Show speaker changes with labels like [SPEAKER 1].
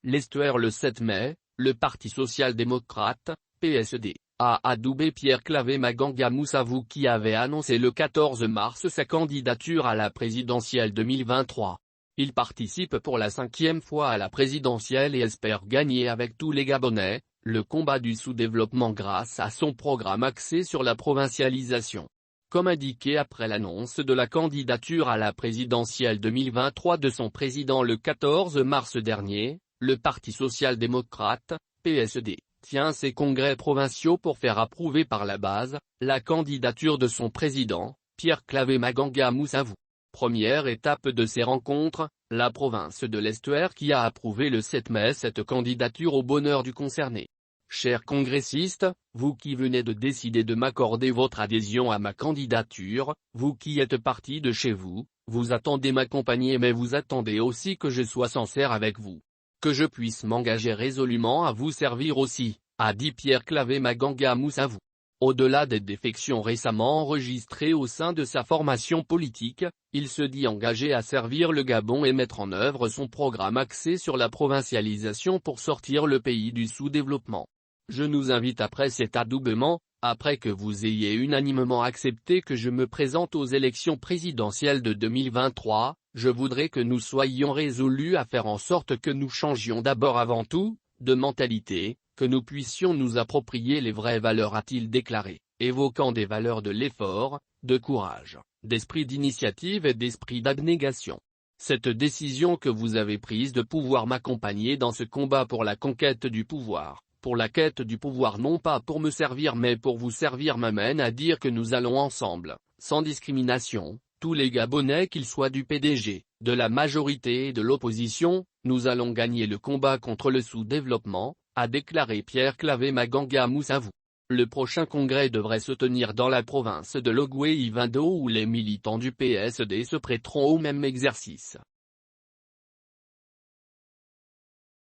[SPEAKER 1] l'Estuaire le 7 mai, le Parti social-démocrate, PSD, a adoubé Pierre Claver Maganga Moussavou qui avait annoncé le 14 mars sa candidature à la présidentielle 2023. Il participe pour la 5e fois à la présidentielle et espère gagner avec tous les Gabonais, le combat du sous-développement grâce à son programme axé sur la provincialisation. Comme indiqué après l'annonce de la candidature à la présidentielle 2023 de son président le 14 mars dernier, le Parti social-démocrate, PSD, tient ses congrès provinciaux pour faire approuver par la base, la candidature de son président, Pierre Claver Maganga Moussavou. Première étape de ces rencontres, la province de l'Estuaire qui a approuvé le 7 mai cette candidature au bonheur du concerné. Chers congressistes, vous qui venez de décider de m'accorder votre adhésion à ma candidature, vous qui êtes partis de chez vous, vous attendez m'accompagner mais vous attendez aussi que je sois sincère avec vous. Que je puisse m'engager résolument à vous servir aussi, a dit Pierre Claver Maganga Moussavou. Au-delà des défections récemment enregistrées au sein de sa formation politique, il se dit engagé à servir le Gabon et mettre en œuvre son programme axé sur la provincialisation pour sortir le pays du sous-développement. Je nous invite après cet adoubement, après que vous ayez unanimement accepté que je me présente aux élections présidentielles de 2023, je voudrais que nous soyons résolus à faire en sorte que nous changions d'abord avant tout, de mentalité, que nous puissions nous approprier les vraies valeurs a-t-il déclaré, évoquant des valeurs de l'effort, de courage, d'esprit d'initiative et d'esprit d'abnégation. Cette décision que vous avez prise de pouvoir m'accompagner dans ce combat pour la conquête du pouvoir, pour la quête du pouvoir non pas pour me servir mais pour vous servir m'amène à dire que nous allons ensemble, sans discrimination, tous les Gabonais qu'ils soient du PDG, de la majorité et de l'opposition, nous allons gagner le combat contre le sous-développement, a déclaré Pierre Claver Maganga Moussavou. Le prochain congrès devrait se tenir dans la province de l'Ogooué-Ivindo où les militants du PSD se prêteront au même exercice.